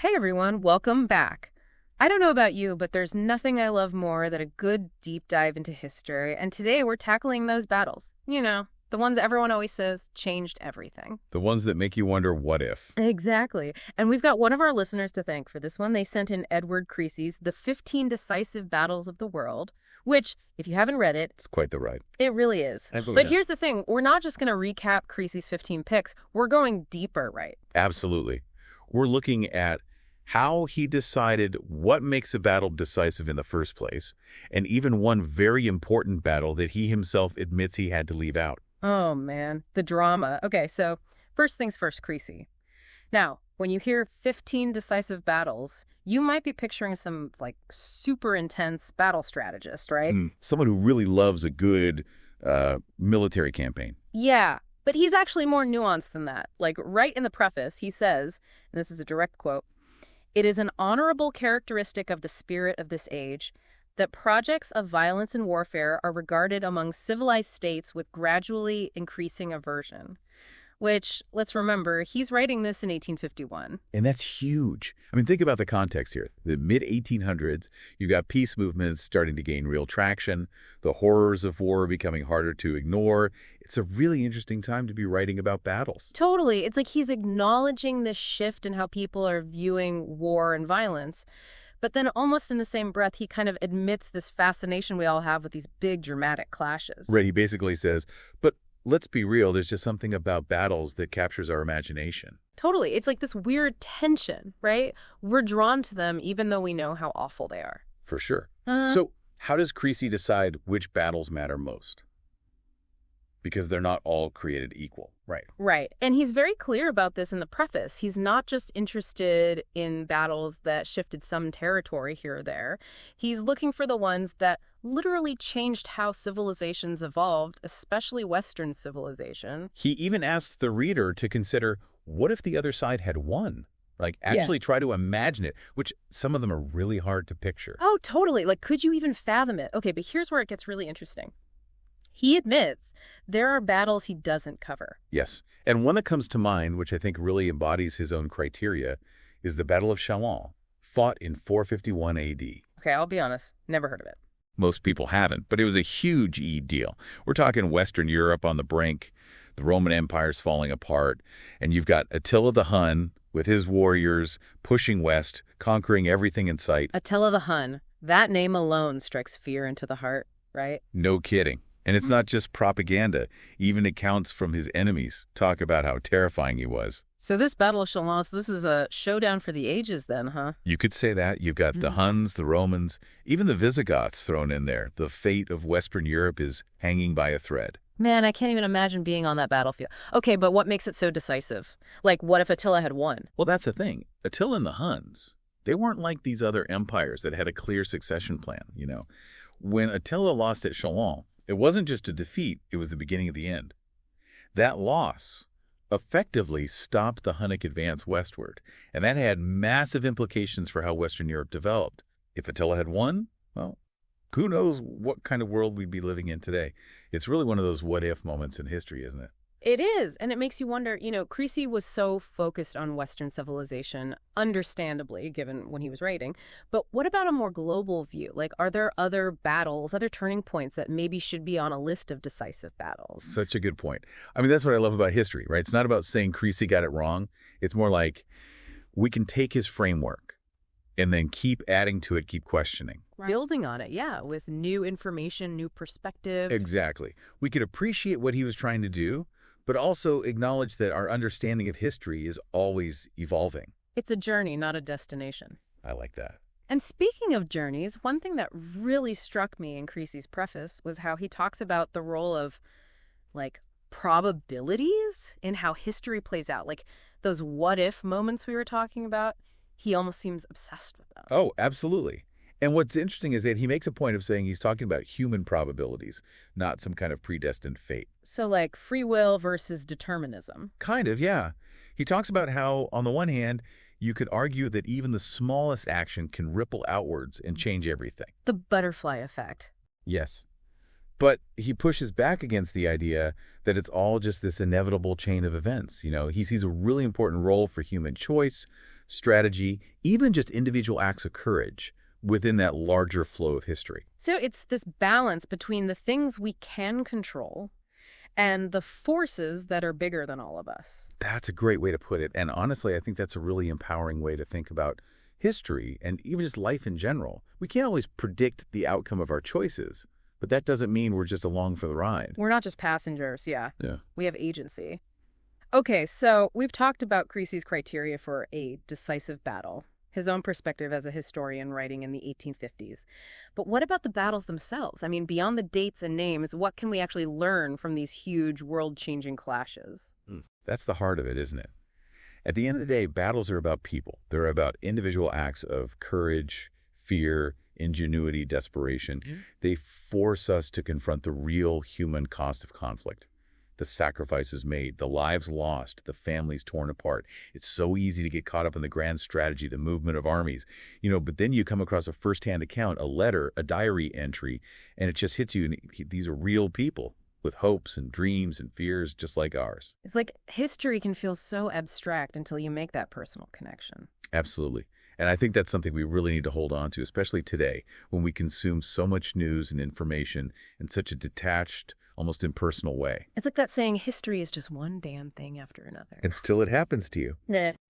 Hey everyone, welcome back. I don't know about you, but there's nothing I love more than a good deep dive into history, and today we're tackling those battles. The ones everyone always says changed everything. The ones that make you wonder, what if? Exactly. And we've got one of our listeners to thank for this one. They sent in Edward Creasy's The 15 Decisive Battles of the World, which, if you haven't read it, It's quite the ride. it really is. But here's the thing. We're not just going to recap Creasy's 15 picks. We're going deeper, right? Absolutely. We're looking at how he decided what makes a battle decisive in the first place, and even one very important battle that he himself admits he had to leave out. Oh, man. The drama. Okay, so first things first, Creasy. Now, when you hear 15 decisive battles, you might be picturing some, super intense battle strategist, right? Someone who really loves a good military campaign. Yeah, but he's actually more nuanced than that. Right in the preface, he says, and this is a direct quote, "It is an honorable characteristic of the spirit of this age that projects of violence and warfare are regarded among civilized states with gradually increasing aversion." Which, let's remember, he's writing this in 1851. And that's huge. I mean, think about the context here. The mid-1800s, you've got peace movements starting to gain real traction, the horrors of war becoming harder to ignore. It's a really interesting time to be writing about battles. Totally. It's like he's acknowledging this shift in how people are viewing war and violence. But then almost in the same breath, he kind of admits this fascination we all have with these big dramatic clashes. Right, he basically says, but let's be real, there's just something about battles that captures our imagination. Totally. It's like this weird tension, right? We're drawn to them even though we know how awful they are. For sure. So how does Creasy decide which battles matter most? Because they're not all created equal, right? Right. And he's very clear about this in the preface. He's not just interested in battles that shifted some territory here or there. He's looking for the ones that literally changed how civilizations evolved, especially Western civilization. He even asks the reader to consider, what if the other side had won? Actually try to imagine it, which some of them are really hard to picture. Oh, totally. Could you even fathom it? Okay, but here's where it gets really interesting. He admits there are battles he doesn't cover. Yes, and one that comes to mind, which I think really embodies his own criteria, is the Battle of Chalons, fought in 451 AD. Okay, I'll be honest, never heard of it. Most people haven't, but it was a huge deal. We're talking Western Europe on the brink, the Roman Empire's falling apart, and you've got Attila the Hun with his warriors pushing west, conquering everything in sight. Attila the Hun, that name alone strikes fear into the heart, right? No kidding. And it's not just propaganda. Even accounts from his enemies talk about how terrifying he was. So this Battle of Chalons, this is a showdown for the ages then, huh? You could say that. You've got the Huns, the Romans, even the Visigoths thrown in there. The fate of Western Europe is hanging by a thread. Man, I can't even imagine being on that battlefield. Okay, but what makes it so decisive? What if Attila had won? Well, that's the thing. Attila and the Huns, they weren't like these other empires that had a clear succession plan, When Attila lost at Chalons, it wasn't just a defeat, it was the beginning of the end. That loss effectively stopped the Hunnic advance westward, and that had massive implications for how Western Europe developed. If Attila had won, well, who knows what kind of world we'd be living in today. It's really one of those what-if moments in history, isn't it? It is, and it makes you wonder, Creasy was so focused on Western civilization, understandably, given when he was writing, but what about a more global view? Are there other battles, other turning points that maybe should be on a list of decisive battles? Such a good point. I mean, that's what I love about history, right? It's not about saying Creasy got it wrong. It's more like we can take his framework and then keep adding to it, keep questioning. Right. Building on it, yeah, with new information, new perspective. Exactly. We could appreciate what he was trying to do, but also acknowledge that our understanding of history is always evolving. It's a journey, not a destination. I like that. And speaking of journeys, one thing that really struck me in Creasy's preface was how he talks about the role of, probabilities in how history plays out. Those what-if moments we were talking about, he almost seems obsessed with them. Oh, absolutely. And what's interesting is that he makes a point of saying he's talking about human probabilities, not some kind of predestined fate. So free will versus determinism. Kind of, yeah. He talks about how, on the one hand, you could argue that even the smallest action can ripple outwards and change everything. The butterfly effect. Yes. But he pushes back against the idea that it's all just this inevitable chain of events. He sees a really important role for human choice, strategy, even just individual acts of courage within that larger flow of history. So it's this balance between the things we can control and the forces that are bigger than all of us. That's a great way to put it. And honestly, I think that's a really empowering way to think about history and even just life in general. We can't always predict the outcome of our choices, but that doesn't mean we're just along for the ride. We're not just passengers, yeah. Yeah. We have agency. Okay, so we've talked about Creasy's criteria for a decisive battle, his own perspective as a historian writing in the 1850s. But what about the battles themselves? I mean, beyond the dates and names, what can we actually learn from these huge world-changing clashes? That's the heart of it, isn't it? At the end of the day, battles are about people. They're about individual acts of courage, fear, ingenuity, desperation. They force us to confront the real human cost of conflict. The sacrifices made, the lives lost, the families torn apart. It's so easy to get caught up in the grand strategy, the movement of armies. But then you come across a first-hand account, a letter, a diary entry, and it just hits you. And these are real people with hopes and dreams and fears just like ours. It's like history can feel so abstract until you make that personal connection. Absolutely. And I think that's something we really need to hold on to, especially today when we consume so much news and information in such a detached, almost impersonal way. It's like that saying, history is just one damn thing after another. And still it happens to you.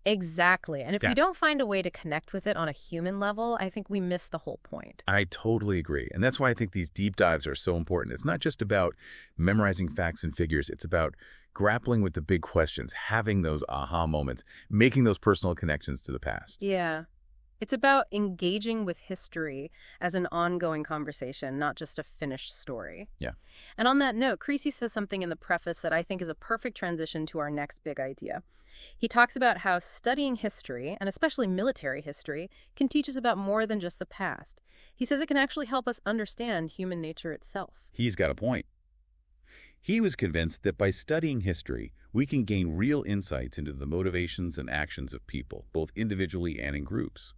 Exactly. And if we don't find a way to connect with it on a human level, I think we miss the whole point. I totally agree. And that's why I think these deep dives are so important. It's not just about memorizing facts and figures. It's about grappling with the big questions, having those aha moments, making those personal connections to the past. Yeah. It's about engaging with history as an ongoing conversation, not just a finished story. Yeah. And on that note, Creasy says something in the preface that I think is a perfect transition to our next big idea. He talks about how studying history, and especially military history, can teach us about more than just the past. He says it can actually help us understand human nature itself. He's got a point. He was convinced that by studying history, we can gain real insights into the motivations and actions of people, both individually and in groups.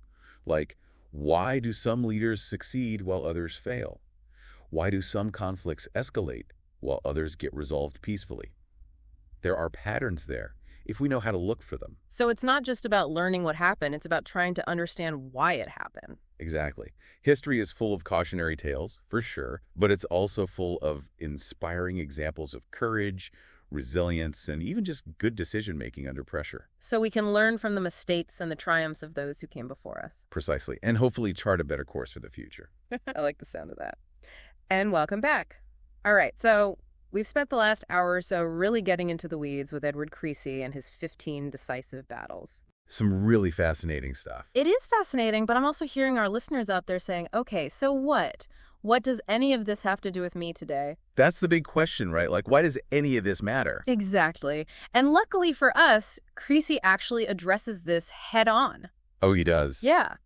Like, why do some leaders succeed while others fail? Why do some conflicts escalate while others get resolved peacefully? There are patterns there, if we know how to look for them. So it's not just about learning what happened, it's about trying to understand why it happened. Exactly. History is full of cautionary tales, for sure, but it's also full of inspiring examples of courage, resilience, and even just good decision-making under pressure. So we can learn from the mistakes and the triumphs of those who came before us. Precisely, and hopefully chart a better course for the future. I like the sound of that. And welcome back. All right, so we've spent the last hour or so really getting into the weeds with Edward Creasy and his 15 decisive battles. Some really fascinating stuff. It is fascinating, but I'm also hearing our listeners out there saying, okay, so what? What does any of this have to do with me today? That's the big question, right? Like, why does any of this matter? Exactly. And luckily for us, Creasy actually addresses this head on. Oh, he does? Yeah.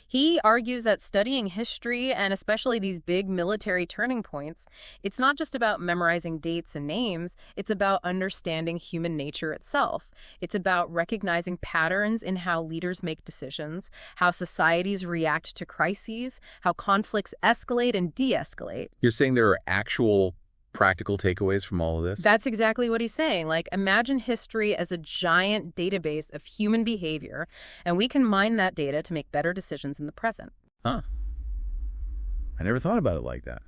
He argues that studying history, and especially these big military turning points, it's not just about memorizing dates and names, it's about understanding human nature itself. It's about recognizing patterns in how leaders make decisions, how societies react to crises, how conflicts escalate and de-escalate. You're saying there are actual practical takeaways from all of this? That's exactly what he's saying. Like, imagine history as a giant database of human behavior, and we can mine that data to make better decisions in the present. Huh. I never thought about it like that.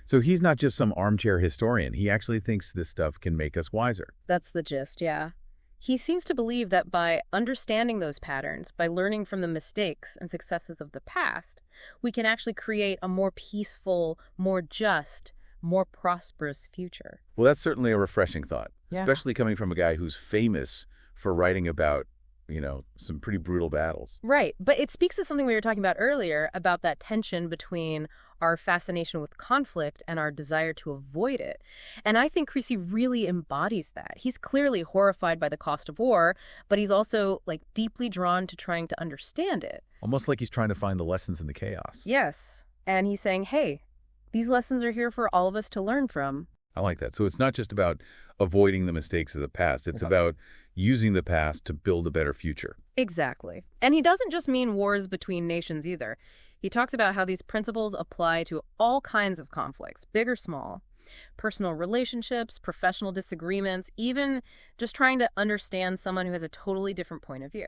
So he's not just some armchair historian. He actually thinks this stuff can make us wiser. That's the gist, yeah. He seems to believe that by understanding those patterns, by learning from the mistakes and successes of the past, we can actually create a more peaceful, more just, more prosperous future. Well, that's certainly a refreshing thought, Yeah. especially coming from a guy who's famous for writing about, some pretty brutal battles. Right. But it speaks to something we were talking about earlier about that tension between our fascination with conflict and our desire to avoid it. And I think Creasy really embodies that. He's clearly horrified by the cost of war, but he's also deeply drawn to trying to understand it. Almost like he's trying to find the lessons in the chaos. Yes. And he's saying, hey, these lessons are here for all of us to learn from. I like that. So it's not just about avoiding the mistakes of the past. It's about using the past to build a better future. Exactly. And he doesn't just mean wars between nations either. He talks about how these principles apply to all kinds of conflicts, big or small. Personal relationships, professional disagreements, even just trying to understand someone who has a totally different point of view.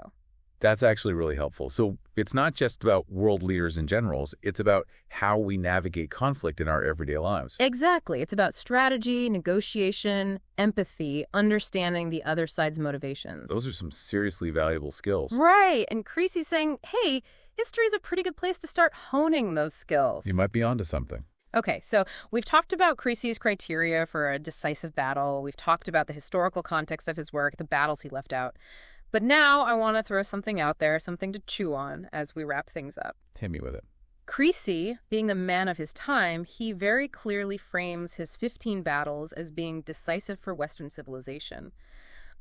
That's actually really helpful. So it's not just about world leaders and generals. It's about how we navigate conflict in our everyday lives. Exactly. It's about strategy, negotiation, empathy, understanding the other side's motivations. Those are some seriously valuable skills. Right. And Creasy's saying, hey, history is a pretty good place to start honing those skills. You might be onto something. Okay, so we've talked about Creasy's criteria for a decisive battle. We've talked about the historical context of his work, the battles he left out. But now I want to throw something out there, something to chew on as we wrap things up. Hit me with it. Creasy, being the man of his time, he very clearly frames his 15 battles as being decisive for Western civilization.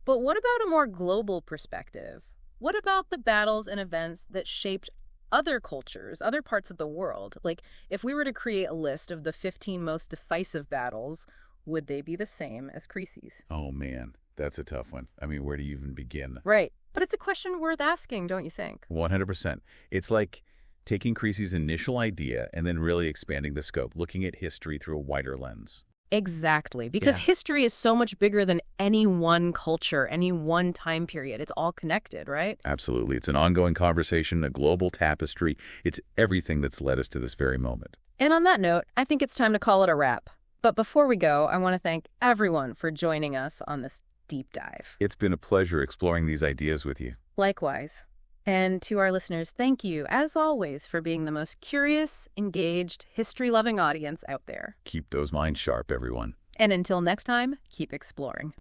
But what about a more global perspective? What about the battles and events that shaped other cultures, other parts of the world? Like, if we were to create a list of the 15 most decisive battles, would they be the same as Creasy's? Oh, man. That's a tough one. I mean, where do you even begin? Right. But it's a question worth asking, don't you think? 100%. It's like taking Creasy's initial idea and then really expanding the scope, looking at history through a wider lens. Exactly. Because history is so much bigger than any one culture, any one time period. It's all connected, right? Absolutely. It's an ongoing conversation, a global tapestry. It's everything that's led us to this very moment. And on that note, I think it's time to call it a wrap. But before we go, I want to thank everyone for joining us on this deep dive. It's been a pleasure exploring these ideas with you. Likewise. And to our listeners, thank you, as always, for being the most curious, engaged, history-loving audience out there. Keep those minds sharp, everyone. And until next time, keep exploring.